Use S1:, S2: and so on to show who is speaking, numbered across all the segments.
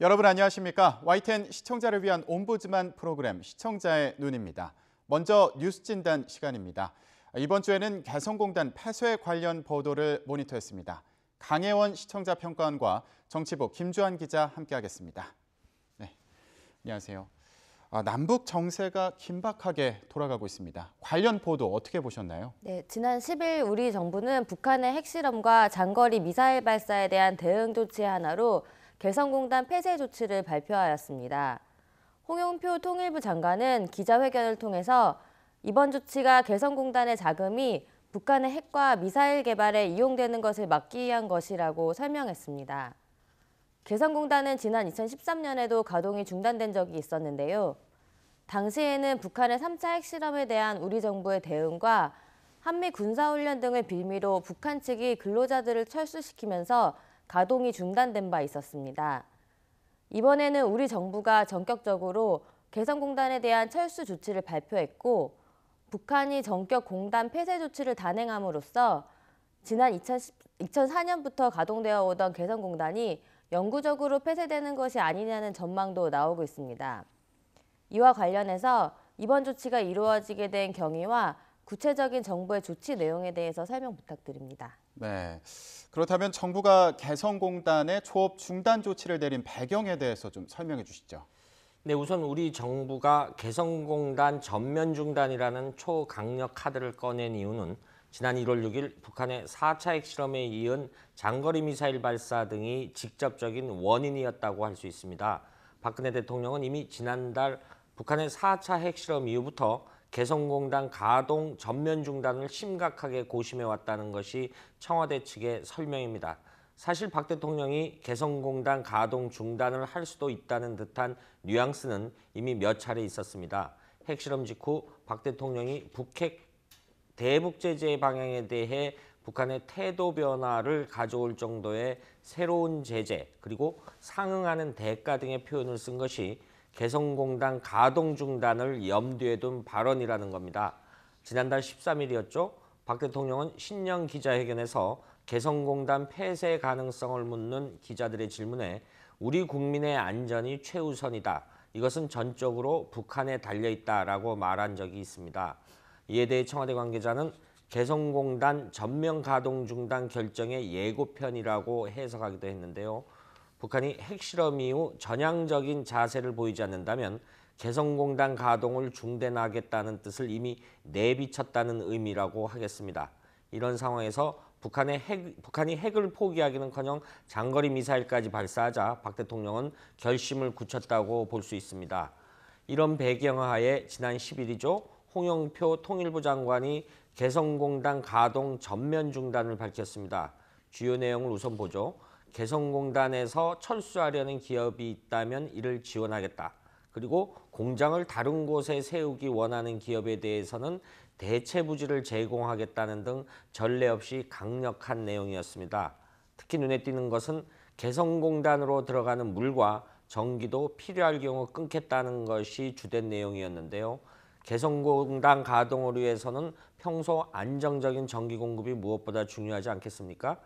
S1: 여러분 안녕하십니까? YTN 시청자를 위한 옴부즈만 프로그램 시청자의 눈입니다. 먼저 뉴스 진단 시간입니다. 이번 주에는 개성공단 폐쇄 관련 보도를 모니터했습니다. 강혜원 시청자 평가원과 정치부 김주한 기자 함께하겠습니다. 네, 안녕하세요. 남북 정세가 긴박하게 돌아가고 있습니다. 관련 보도 어떻게 보셨나요?
S2: 네, 지난 10일 우리 정부는 북한의 핵실험과 장거리 미사일 발사에 대한 대응 조치 하나로 개성공단 폐쇄 조치를 발표하였습니다. 홍영표 통일부 장관은 기자회견을 통해서 이번 조치가 개성공단의 자금이 북한의 핵과 미사일 개발에 이용되는 것을 막기 위한 것이라고 설명했습니다. 개성공단은 지난 2013년에도 가동이 중단된 적이 있었는데요. 당시에는 북한의 3차 핵실험에 대한 우리 정부의 대응과 한미 군사훈련 등을 빌미로 북한 측이 근로자들을 철수시키면서 가동이 중단된 바 있었습니다. 이번에는 우리 정부가 전격적으로 개성공단에 대한 철수 조치를 발표했고 북한이 전격 공단 폐쇄 조치를 단행함으로써 지난 2004년부터 가동되어 오던 개성공단이 영구적으로 폐쇄되는 것이 아니냐는 전망도 나오고 있습니다. 이와 관련해서 이번 조치가 이루어지게 된 경위와 구체적인 정부의 조치 내용에 대해서 설명 부탁드립니다.
S1: 네, 그렇다면 정부가 개성공단의 초업 중단 조치를 내린 배경에 대해서 좀 설명해 주시죠.
S3: 네, 우선 우리 정부가 개성공단 전면 중단이라는 초강력 카드를 꺼낸 이유는 지난 1월 6일 북한의 4차 핵실험에 이은 장거리 미사일 발사 등이 직접적인 원인이었다고 할 수 있습니다. 박근혜 대통령은 이미 지난달 북한의 4차 핵실험 이후부터 개성공단 가동 전면 중단을 심각하게 고심해 왔다는 것이 청와대 측의 설명입니다. 사실 박 대통령이 개성공단 가동 중단을 할 수도 있다는 듯한 뉘앙스는 이미 몇 차례 있었습니다. 핵실험 직후 박 대통령이 북핵 대북 제재 방향에 대해 북한의 태도 변화를 가져올 정도의 새로운 제재 그리고 상응하는 대가 등의 표현을 쓴 것이 개성공단 가동 중단을 염두에 둔 발언이라는 겁니다. 지난달 13일이었죠. 박 대통령은 신년 기자회견에서 개성공단 폐쇄 가능성을 묻는 기자들의 질문에 우리 국민의 안전이 최우선이다. 이것은 전적으로 북한에 달려있다라고 말한 적이 있습니다. 이에 대해 청와대 관계자는 개성공단 전면 가동 중단 결정의 예고편이라고 해석하기도 했는데요. 북한이 핵실험 이후 전향적인 자세를 보이지 않는다면 개성공단 가동을 중단하겠다는 뜻을 이미 내비쳤다는 의미라고 하겠습니다. 이런 상황에서 북한이 핵을 포기하기는커녕 장거리 미사일까지 발사하자 박 대통령은 결심을 굳혔다고 볼 수 있습니다. 이런 배경하에 지난 10일이죠. 홍영표 통일부 장관이 개성공단 가동 전면 중단을 밝혔습니다. 주요 내용을 우선 보죠. 개성공단에서 철수하려는 기업이 있다면 이를 지원하겠다. 그리고 공장을 다른 곳에 세우기 원하는 기업에 대해서는 대체 부지를 제공하겠다는 등 전례 없이 강력한 내용이었습니다. 특히 눈에 띄는 것은 개성공단으로 들어가는 물과 전기도 필요할 경우 끊겠다는 것이 주된 내용이었는데요. 개성공단 가동을 위해서는 평소 안정적인 전기 공급이 무엇보다 중요하지 않겠습니까?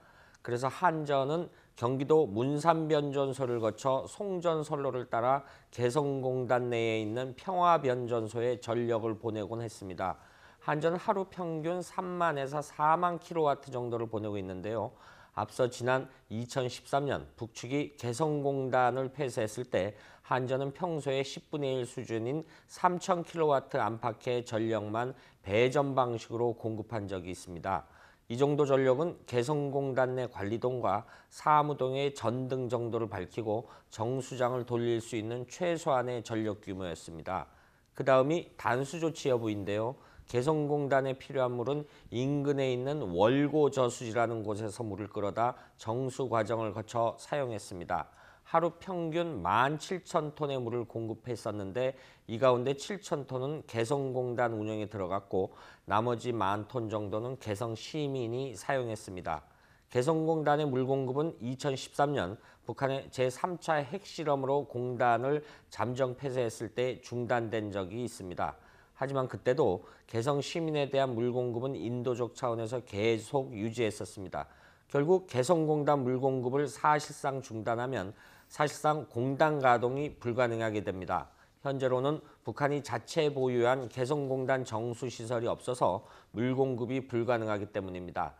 S3: 그래서 한전은 경기도 문산변전소를 거쳐 송전선로를 따라 개성공단 내에 있는 평화변전소에 전력을 보내곤 했습니다. 한전은 하루 평균 3만에서 4만 킬로와트 정도를 보내고 있는데요. 앞서 지난 2013년 북측이 개성공단을 폐쇄했을 때 한전은 평소의 10분의 1 수준인 3,000 킬로와트 안팎의 전력만 배전 방식으로 공급한 적이 있습니다. 이 정도 전력은 개성공단 내 관리동과 사무동의 전등 정도를 밝히고 정수장을 돌릴 수 있는 최소한의 전력 규모였습니다. 그 다음이 단수 조치 여부인데요. 개성공단에 필요한 물은 인근에 있는 월고 저수지라는 곳에서 물을 끌어다 정수 과정을 거쳐 사용했습니다. 하루 평균 17,000톤의 물을 공급했었는데 이 가운데 7,000톤은 개성공단 운영에 들어갔고 나머지 10,000톤 정도는 개성 시민이 사용했습니다. 개성공단의 물 공급은 2013년 북한의 제3차 핵실험으로 공단을 잠정 폐쇄했을 때 중단된 적이 있습니다. 하지만 그때도 개성 시민에 대한 물 공급은 인도적 차원에서 계속 유지했었습니다. 결국 개성공단 물 공급을 사실상 중단하면 사실상 공단 가동이 불가능하게 됩니다. 현재로는 북한이 자체 보유한 개성공단 정수시설이 없어서 물 공급이 불가능하기 때문입니다.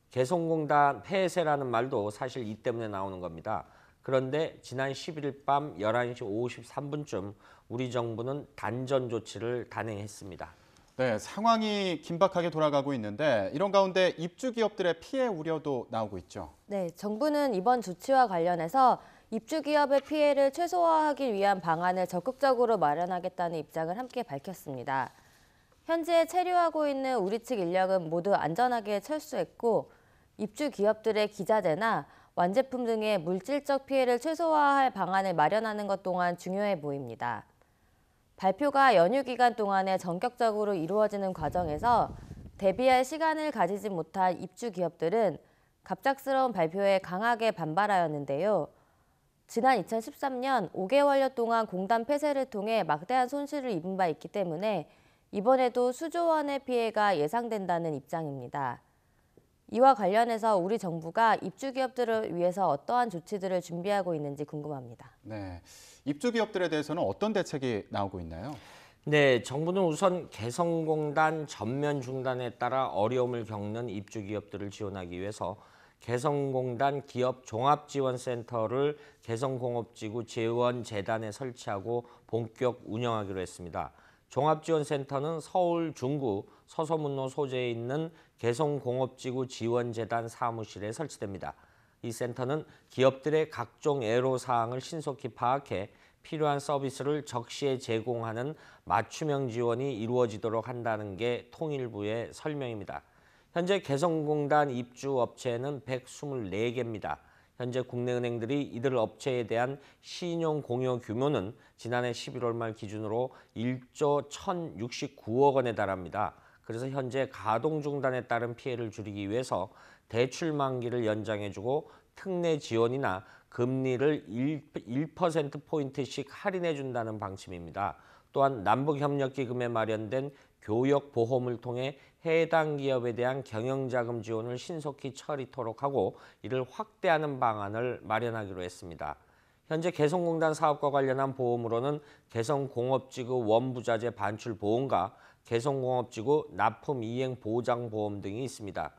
S3: 개성공단 폐쇄라는 말도 사실 이 때문에 나오는 겁니다. 그런데 지난 11일 밤 11시 53분쯤 우리 정부는 단전 조치를 단행했습니다.
S1: 네, 상황이 긴박하게 돌아가고 있는데 이런 가운데 입주 기업들의 피해 우려도 나오고 있죠.
S2: 네, 정부는 이번 조치와 관련해서 입주 기업의 피해를 최소화하기 위한 방안을 적극적으로 마련하겠다는 입장을 함께 밝혔습니다. 현재 체류하고 있는 우리 측 인력은 모두 안전하게 철수했고 입주 기업들의 기자재나 완제품 등의 물질적 피해를 최소화할 방안을 마련하는 것 또한 중요해 보입니다. 발표가 연휴 기간 동안에 전격적으로 이루어지는 과정에서 대비할 시간을 가지지 못한 입주 기업들은 갑작스러운 발표에 강하게 반발하였는데요. 지난 2013년 5개월여 동안 공단 폐쇄를 통해 막대한 손실을 입은 바 있기 때문에 이번에도 수조 원의 피해가 예상된다는 입장입니다. 이와 관련해서 우리 정부가 입주 기업들을 위해서 어떠한 조치들을 준비하고 있는지 궁금합니다.
S1: 네, 입주 기업들에 대해서는 어떤 대책이 나오고 있나요?
S3: 네, 정부는 우선 개성공단 전면 중단에 따라 어려움을 겪는 입주 기업들을 지원하기 위해서 개성공단 기업 종합지원센터를 개성공업지구 지원재단에 설치하고 본격 운영하기로 했습니다. 종합지원센터는 서울 중구 서소문로 소재에 있는 개성공업지구 지원재단 사무실에 설치됩니다. 이 센터는 기업들의 각종 애로사항을 신속히 파악해 필요한 서비스를 적시에 제공하는 맞춤형 지원이 이루어지도록 한다는 게 통일부의 설명입니다. 현재 개성공단 입주 업체는 124개입니다. 현재 국내 은행들이 이들 업체에 대한 신용 공여 규모는 지난해 11월 말 기준으로 1조 1,069억 원에 달합니다. 그래서 현재 가동 중단에 따른 피해를 줄이기 위해서 대출 만기를 연장해주고 특례 지원이나 금리를 1%포인트씩 할인해준다는 방침입니다. 또한 남북협력기금에 마련된 교역보험을 통해 해당 기업에 대한 경영자금 지원을 신속히 처리토록 하고 이를 확대하는 방안을 마련하기로 했습니다. 현재 개성공단 사업과 관련한 보험으로는 개성공업지구 원부자재 반출보험과 개성공업지구 납품이행보장보험 등이 있습니다.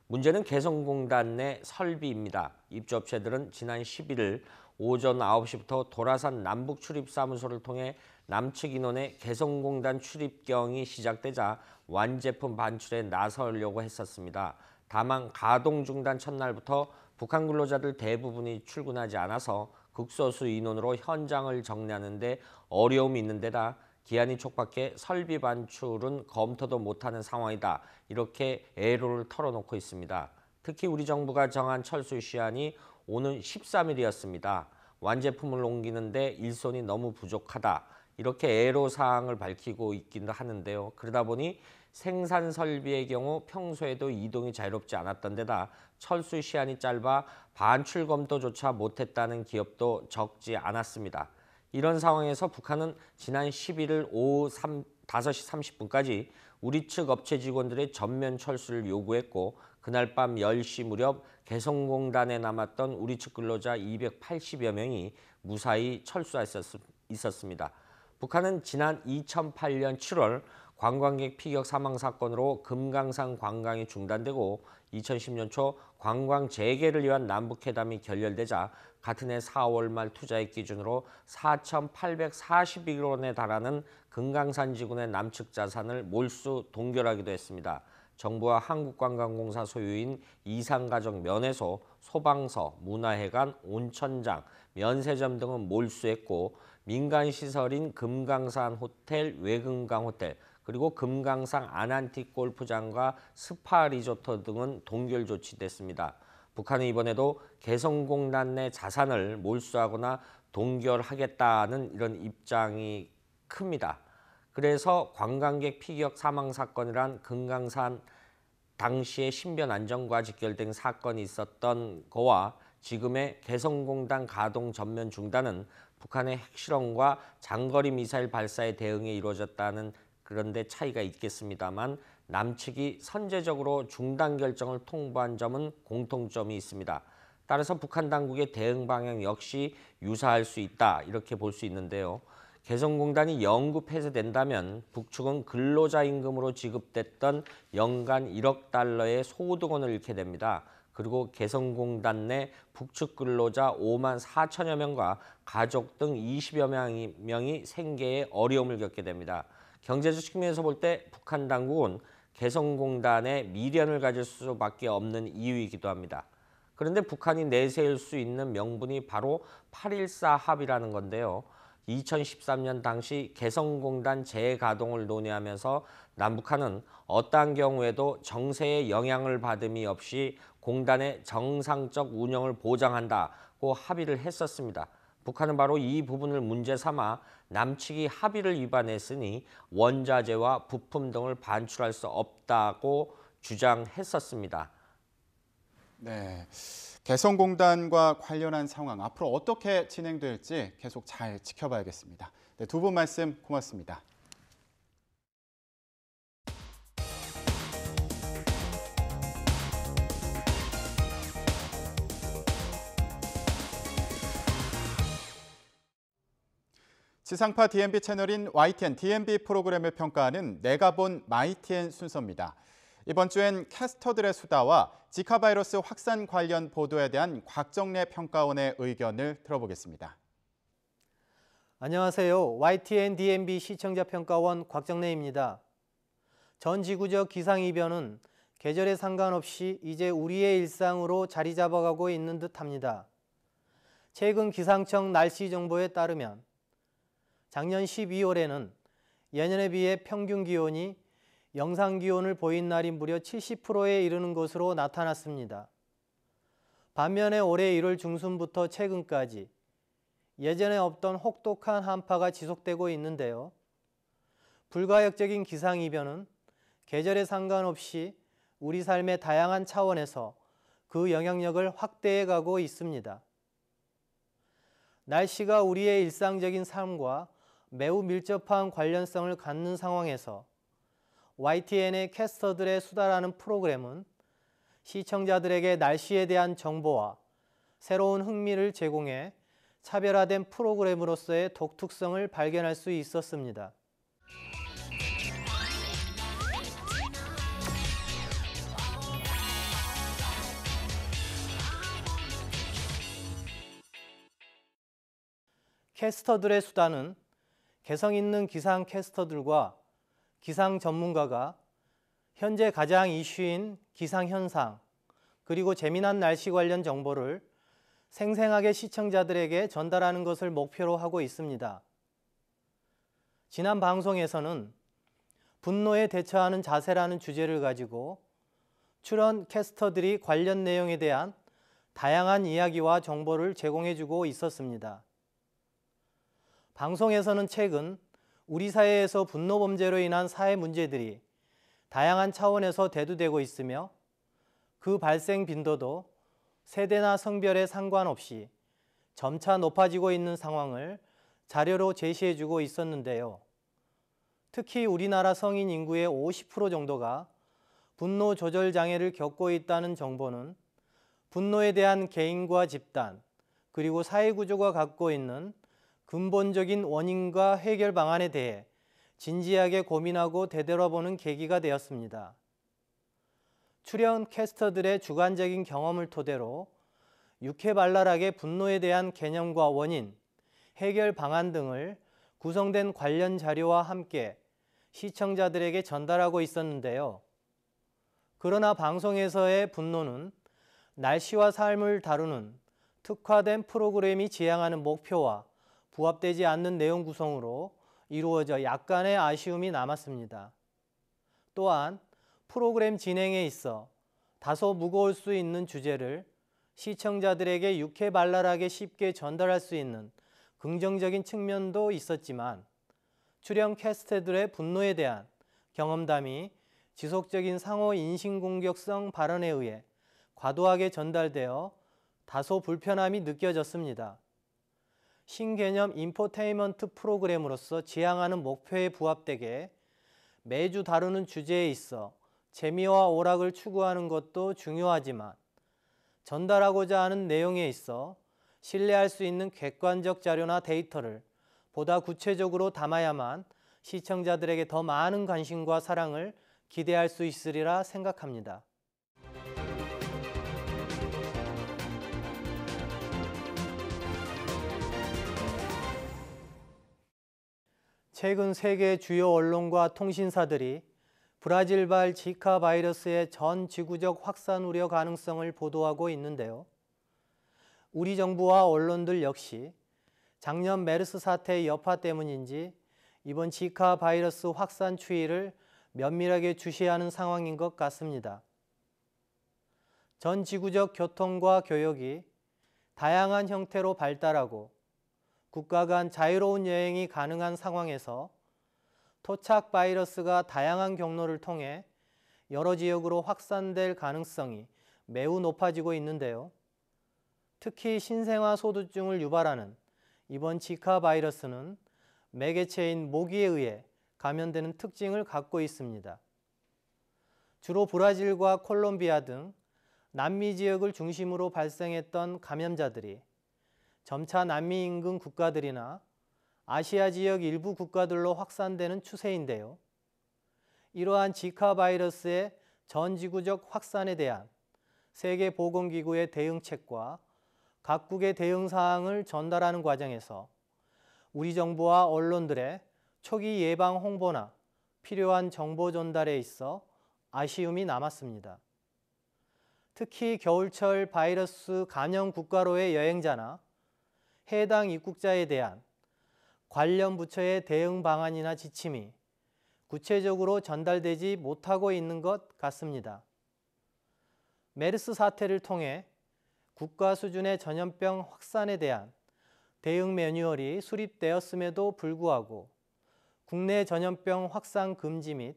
S3: 문제는 개성공단 내 설비입니다. 입주업체들은 지난 11일 오전 9시부터 도라산 남북출입사무소를 통해 남측 인원의 개성공단 출입경이 시작되자 완제품 반출에 나서려고 했었습니다. 다만 가동 중단 첫날부터 북한 근로자들 대부분이 출근하지 않아서 극소수 인원으로 현장을 정리하는 데 어려움이 있는 데다 기한이 촉박해 설비 반출은 검토도 못하는 상황이다. 이렇게 애로를 털어놓고 있습니다. 특히 우리 정부가 정한 철수 시한이 오는 13일이었습니다. 완제품을 옮기는데 일손이 너무 부족하다. 이렇게 애로사항을 밝히고 있기도 하는데요. 그러다 보니 생산 설비의 경우 평소에도 이동이 자유롭지 않았던 데다 철수 시한이 짧아 반출 검토조차 못했다는 기업도 적지 않았습니다. 이런 상황에서 북한은 지난 11일 오후 5시 30분까지 우리 측 업체 직원들의 전면 철수를 요구했고 그날 밤 10시 무렵 개성공단에 남았던 우리 측 근로자 280여 명이 무사히 철수했었습니다. 북한은 지난 2008년 7월 관광객 피격 사망 사건으로 금강산 관광이 중단되고 2010년 초 관광 재개를 위한 남북회담이 결렬되자 같은 해 4월 말 투자액 기준으로 4,842억 원에 달하는 금강산 지구의 남측 자산을 몰수 동결하기도 했습니다. 정부와 한국관광공사 소유인 이산가족 면회소, 소방서, 문화회관, 온천장, 면세점 등은 몰수했고 민간시설인 금강산 호텔, 외금강 호텔, 그리고 금강산 아난틱 골프장과 스파 리조트 등은 동결 조치됐습니다. 북한은 이번에도 개성공단 내 자산을 몰수하거나 동결하겠다는 이런 입장이 큽니다. 그래서 관광객 피격 사망 사건이란 금강산 당시의 신변 안전과 직결된 사건이 있었던 거와 지금의 개성공단 가동 전면 중단은 북한의 핵실험과 장거리 미사일 발사에 대응해 이루어졌다는 그런데 차이가 있겠습니다만 남측이 선제적으로 중단 결정을 통보한 점은 공통점이 있습니다. 따라서 북한 당국의 대응 방향 역시 유사할 수 있다 이렇게 볼 수 있는데요. 개성공단이 영구 폐쇄된다면 북측은 근로자 임금으로 지급됐던 연간 1억 달러의 소득원을 잃게 됩니다. 그리고 개성공단 내 북측 근로자 5만 4천여 명과 가족 등 20여 명이 생계에 어려움을 겪게 됩니다. 경제적 측면에서 볼 때 북한 당국은 개성공단에 미련을 가질 수밖에 없는 이유이기도 합니다. 그런데 북한이 내세울 수 있는 명분이 바로 8.14 합의라는 건데요. 2013년 당시 개성공단 재가동을 논의하면서 남북한은 어떠한 경우에도 정세의 영향을 받음이 없이 공단의 정상적 운영을 보장한다고 합의를 했었습니다. 북한은 바로 이 부분을 문제 삼아 남측이 합의를 위반했으니 원자재와 부품 등을 반출할 수 없다고 주장했었습니다.
S1: 네. 개성공단과 관련한 상황 앞으로 어떻게 진행될지 계속 잘 지켜봐야겠습니다. 네, 두 분 말씀 고맙습니다. 지상파 DMB 채널인 YTN DMB 프로그램을 평가하는 내가 본 마이TN 순서입니다. 이번 주엔 캐스터들의 수다와 지카 바이러스 확산 관련 보도에 대한 곽정래 평가원의 의견을 들어보겠습니다.
S4: 안녕하세요. YTN DMB 시청자 평가원 곽정래입니다. 전 지구적 기상이변은 계절에 상관없이 이제 우리의 일상으로 자리 잡아가고 있는 듯합니다. 최근 기상청 날씨 정보에 따르면 작년 12월에는 예년에 비해 평균 기온이 영상 기온을 보인 날이 무려 70%에 이르는 것으로 나타났습니다. 반면에 올해 1월 중순부터 최근까지 예전에 없던 혹독한 한파가 지속되고 있는데요. 불가역적인 기상이변은 계절에 상관없이 우리 삶의 다양한 차원에서 그 영향력을 확대해 가고 있습니다. 날씨가 우리의 일상적인 삶과 매우 밀접한 관련성을 갖는 상황에서 YTN의 캐스터들의 수다라는 프로그램은 시청자들에게 날씨에 대한 정보와 새로운 흥미를 제공해 차별화된 프로그램으로서의 독특성을 발견할 수 있었습니다. 캐스터들의 수다는 개성 있는 기상 캐스터들과 기상 전문가가 현재 가장 이슈인 기상 현상 그리고 재미난 날씨 관련 정보를 생생하게 시청자들에게 전달하는 것을 목표로 하고 있습니다. 지난 방송에서는 분노에 대처하는 자세라는 주제를 가지고 출연 캐스터들이 관련 내용에 대한 다양한 이야기와 정보를 제공해주고 있었습니다. 방송에서는 최근 우리 사회에서 분노 범죄로 인한 사회 문제들이 다양한 차원에서 대두되고 있으며 그 발생 빈도도 세대나 성별에 상관없이 점차 높아지고 있는 상황을 자료로 제시해주고 있었는데요. 특히 우리나라 성인 인구의 50% 정도가 분노 조절 장애를 겪고 있다는 정보는 분노에 대한 개인과 집단 그리고 사회 구조가 갖고 있는 근본적인 원인과 해결 방안에 대해 진지하게 고민하고 되돌아보는 계기가 되었습니다. 출연 캐스터들의 주관적인 경험을 토대로 유쾌발랄하게 분노에 대한 개념과 원인, 해결 방안 등을 구성된 관련 자료와 함께 시청자들에게 전달하고 있었는데요. 그러나 방송에서의 분노는 날씨와 삶을 다루는 특화된 프로그램이 지향하는 목표와 부합되지 않는 내용 구성으로 이루어져 약간의 아쉬움이 남았습니다. 또한 프로그램 진행에 있어 다소 무거울 수 있는 주제를 시청자들에게 유쾌발랄하게 쉽게 전달할 수 있는 긍정적인 측면도 있었지만 출연 캐스터들의 분노에 대한 경험담이 지속적인 상호 인신공격성 발언에 의해 과도하게 전달되어 다소 불편함이 느껴졌습니다. 신개념 인포테인먼트 프로그램으로서 지향하는 목표에 부합되게 매주 다루는 주제에 있어 재미와 오락을 추구하는 것도 중요하지만 전달하고자 하는 내용에 있어 신뢰할 수 있는 객관적 자료나 데이터를 보다 구체적으로 담아야만 시청자들에게 더 많은 관심과 사랑을 기대할 수 있으리라 생각합니다. 최근 세계 주요 언론과 통신사들이 브라질발 지카 바이러스의 전 지구적 확산 우려 가능성을 보도하고 있는데요. 우리 정부와 언론들 역시 작년 메르스 사태의 여파 때문인지 이번 지카 바이러스 확산 추이를 면밀하게 주시하는 상황인 것 같습니다. 전 지구적 교통과 교역이 다양한 형태로 발달하고 국가 간 자유로운 여행이 가능한 상황에서 토착 바이러스가 다양한 경로를 통해 여러 지역으로 확산될 가능성이 매우 높아지고 있는데요. 특히 신생아 소두증을 유발하는 이번 지카 바이러스는 매개체인 모기에 의해 감염되는 특징을 갖고 있습니다. 주로 브라질과 콜롬비아 등 남미 지역을 중심으로 발생했던 감염자들이 점차 남미 인근 국가들이나 아시아 지역 일부 국가들로 확산되는 추세인데요. 이러한 지카 바이러스의 전 지구적 확산에 대한 세계보건기구의 대응책과 각국의 대응 사항을 전달하는 과정에서 우리 정부와 언론들의 초기 예방 홍보나 필요한 정보 전달에 있어 아쉬움이 남았습니다. 특히 겨울철 바이러스 감염 국가로의 여행자나 해당 입국자에 대한 관련 부처의 대응 방안이나 지침이 구체적으로 전달되지 못하고 있는 것 같습니다. 메르스 사태를 통해 국가 수준의 전염병 확산에 대한 대응 매뉴얼이 수립되었음에도 불구하고 국내 전염병 확산 금지 및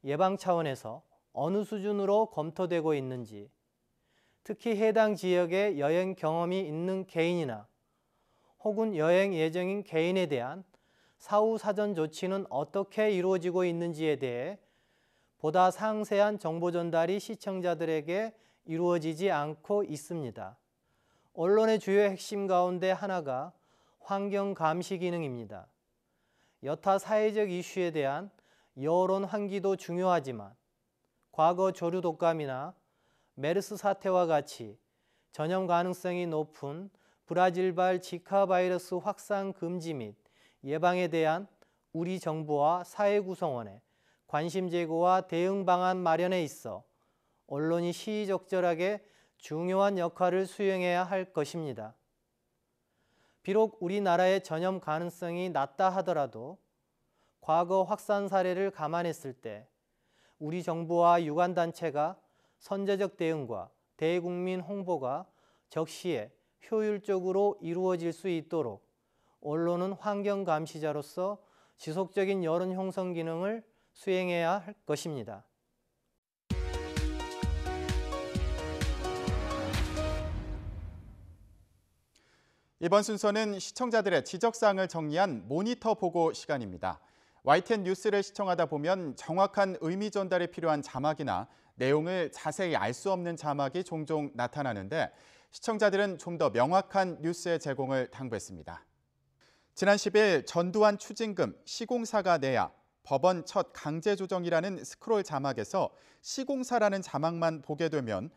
S4: 예방 차원에서 어느 수준으로 검토되고 있는지, 특히 해당 지역에 여행 경험이 있는 개인이나 혹은 여행 예정인 개인에 대한 사후 사전 조치는 어떻게 이루어지고 있는지에 대해 보다 상세한 정보 전달이 시청자들에게 이루어지지 않고 있습니다. 언론의 주요 핵심 가운데 하나가 환경 감시 기능입니다. 여타 사회적 이슈에 대한 여론 환기도 중요하지만 과거 조류 독감이나 메르스 사태와 같이 전염 가능성이 높은 브라질발 지카 바이러스 확산 금지 및 예방에 대한 우리 정부와 사회 구성원의 관심 제고와 대응 방안 마련에 있어 언론이 시의적절하게 중요한 역할을 수행해야 할 것입니다. 비록 우리나라의 전염 가능성이 낮다 하더라도 과거 확산 사례를 감안했을 때 우리 정부와 유관단체가 선제적 대응과 대국민 홍보가 적시에 효율적으로 이루어질 수 있도록 언론은 환경 감시자로서 지속적인 여론 형성 기능을 수행해야 할 것입니다.
S1: 이번 순서는 시청자들의 지적사항을 정리한 모니터 보고 시간입니다. YTN 뉴스를 시청하다 보면 정확한 의미 전달이 필요한 자막이나 내용을 자세히 알 수 없는 자막이 종종 나타나는데 시청자들은 좀 더 명확한 뉴스의 제공을 당부했습니다. 지난 10일 전두환 추징금 시공사가 내야 법원 첫 강제조정이라는 스크롤 자막에서 시공사라는 자막만 보게 되면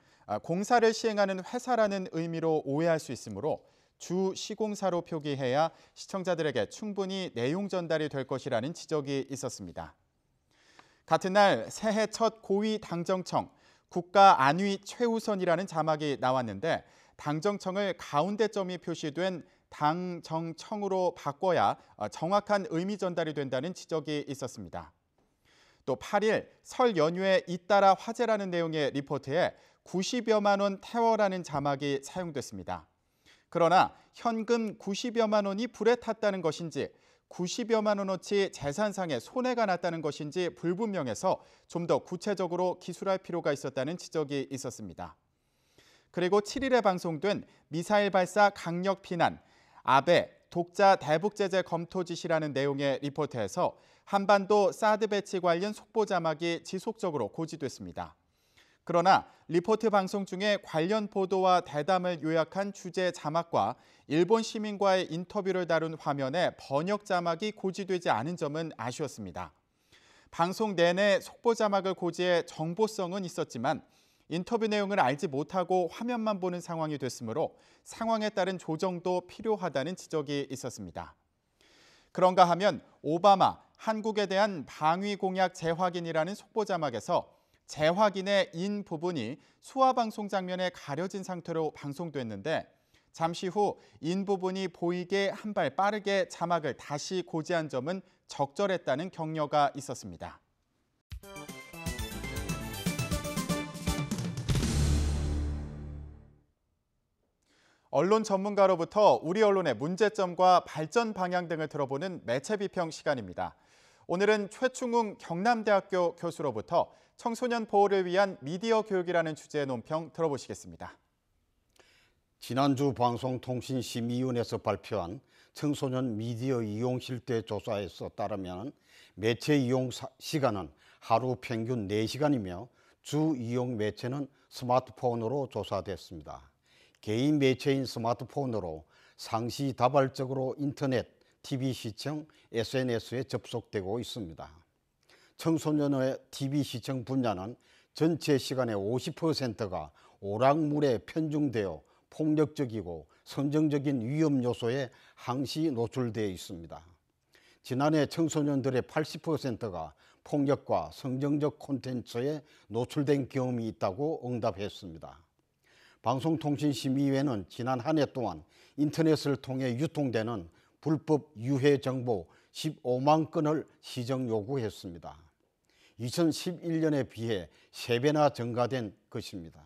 S1: 공사를 시행하는 회사라는 의미로 오해할 수 있으므로 주 시공사로 표기해야 시청자들에게 충분히 내용 전달이 될 것이라는 지적이 있었습니다. 같은 날 새해 첫 고위 당정청 국가 안위 최우선이라는 자막이 나왔는데 당정청을 가운데 점이 표시된 당정청으로 바꿔야 정확한 의미 전달이 된다는 지적이 있었습니다. 또 8일 설 연휴에 잇따라 화제라는 내용의 리포트에 90여만 원 태워라는 자막이 사용됐습니다. 그러나 현금 90여만 원이 불에 탔다는 것인지 90여만 원어치 재산상의 손해가 났다는 것인지 불분명해서 좀 더 구체적으로 기술할 필요가 있었다는 지적이 있었습니다. 그리고 7일에 방송된 미사일 발사 강력 비난, 아베 독자 대북 제재 검토 지시라는 내용의 리포트에서 한반도 사드 배치 관련 속보 자막이 지속적으로 고지됐습니다. 그러나 리포트 방송 중에 관련 보도와 대담을 요약한 주제 자막과 일본 시민과의 인터뷰를 다룬 화면에 번역 자막이 고지되지 않은 점은 아쉬웠습니다. 방송 내내 속보 자막을 고지해 정보성은 있었지만 인터뷰 내용을 알지 못하고 화면만 보는 상황이 됐으므로 상황에 따른 조정도 필요하다는 지적이 있었습니다. 그런가 하면 오바마, 한국에 대한 방위 공약 재확인이라는 속보 자막에서 재확인의 인 부분이 수화 방송 장면에 가려진 상태로 방송됐는데 잠시 후 인 부분이 보이게 한 발 빠르게 자막을 다시 고지한 점은 적절했다는 격려가 있었습니다. 언론 전문가로부터 우리 언론의 문제점과 발전 방향 등을 들어보는 매체 비평 시간입니다. 오늘은 최충웅 경남대학교 교수로부터 청소년 보호를 위한 미디어 교육이라는 주제의 논평 들어보시겠습니다.
S5: 지난주 방송통신심의위원회에서 발표한 청소년 미디어 이용 실태 조사에서 따르면 매체 이용 시간은 하루 평균 4시간이며 주 이용 매체는 스마트폰으로 조사됐습니다. 개인 매체인 스마트폰으로 상시다발적으로 인터넷, TV 시청, SNS에 접속되고 있습니다. 청소년의 TV 시청 분야는 전체 시간의 50%가 오락물에 편중되어 폭력적이고 선정적인 위험 요소에 항시 노출되어 있습니다. 지난해 청소년들의 80%가 폭력과 성정적 콘텐츠에 노출된 경험이 있다고 응답했습니다. 방송통신심의위원회는 지난 한 해 동안 인터넷을 통해 유통되는 불법 유해 정보 15만 건을 시정 요구했습니다. 2011년에 비해 3배나 증가된 것입니다.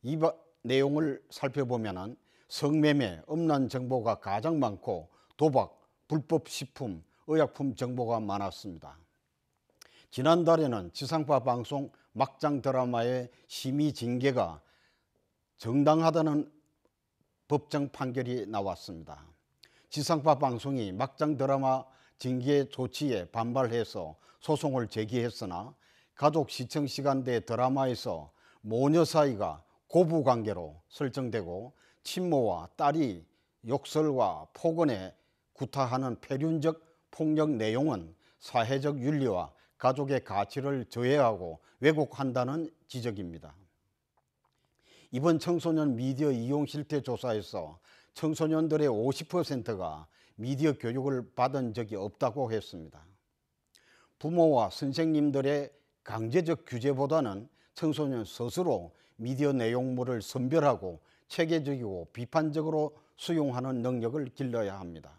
S5: 이 내용을 살펴보면 성매매, 음란 정보가 가장 많고 도박, 불법 식품, 의약품 정보가 많았습니다. 지난달에는 지상파 방송 막장 드라마의 심의 징계가 정당하다는 법정 판결이 나왔습니다. 지상파 방송이 막장 드라마 징계 조치에 반발해서 소송을 제기했으나 가족 시청 시간대 드라마에서 모녀 사이가 고부관계로 설정되고 친모와 딸이 욕설과 폭언에 구타하는 폐륜적 폭력 내용은 사회적 윤리와 가족의 가치를 저해하고 왜곡한다는 지적입니다. 이번 청소년 미디어 이용 실태 조사에서 청소년들의 50%가 미디어 교육을 받은 적이 없다고 했습니다. 부모와 선생님들의 강제적 규제보다는 청소년 스스로 미디어 내용물을 선별하고 체계적이고 비판적으로 수용하는 능력을 길러야 합니다.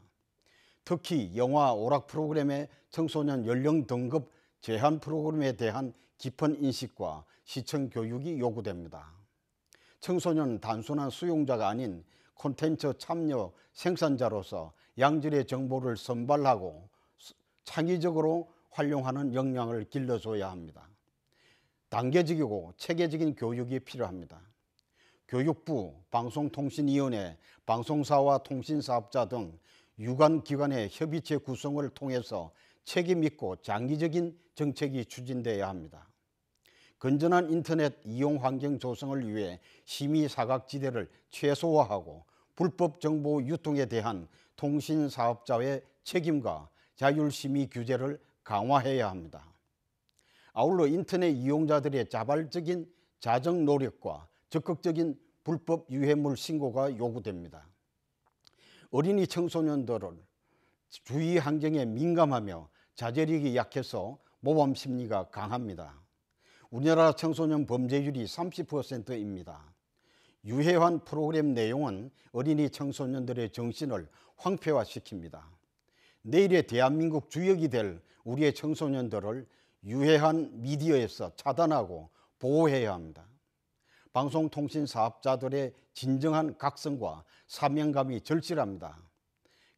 S5: 특히 영화 오락 프로그램의 청소년 연령 등급 제한 프로그램에 대한 깊은 인식과 시청 교육이 요구됩니다. 청소년은 단순한 수용자가 아닌 콘텐츠 참여 생산자로서 양질의 정보를 선발하고 창의적으로 활용하는 역량을 길러줘야 합니다. 단계적이고 체계적인 교육이 필요합니다. 교육부, 방송통신위원회, 방송사와 통신사업자 등 유관기관의 협의체 구성을 통해서 책임있고 장기적인 정책이 추진돼야 합니다. 건전한 인터넷 이용 환경 조성을 위해 심의 사각지대를 최소화하고 불법 정보 유통에 대한 통신사업자의 책임과 자율심의 규제를 강화해야 합니다. 아울러 인터넷 이용자들의 자발적인 자정 노력과 적극적인 불법 유해물 신고가 요구됩니다. 어린이 청소년들은 주위 환경에 민감하며 자제력이 약해서 모범 심리가 강합니다. 우리나라 청소년 범죄율이 30%입니다. 유해한 프로그램 내용은 어린이 청소년들의 정신을 황폐화시킵니다. 내일의 대한민국 주역이 될 우리의 청소년들을 유해한 미디어에서 차단하고 보호해야 합니다. 방송통신사업자들의 진정한 각성과 사명감이 절실합니다.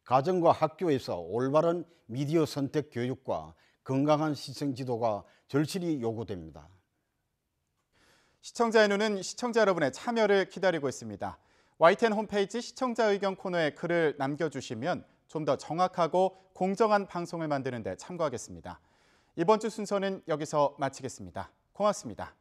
S5: 가정과 학교에서 올바른 미디어 선택 교육과 건강한 시청 지도가 절실히 요구됩니다.
S1: 시청자의 눈은 시청자 여러분의 참여를 기다리고 있습니다. YTN 홈페이지 시청자 의견 코너에 글을 남겨주시면 좀 더 정확하고 공정한 방송을 만드는 데 참고하겠습니다. 이번 주 순서는 여기서 마치겠습니다. 고맙습니다.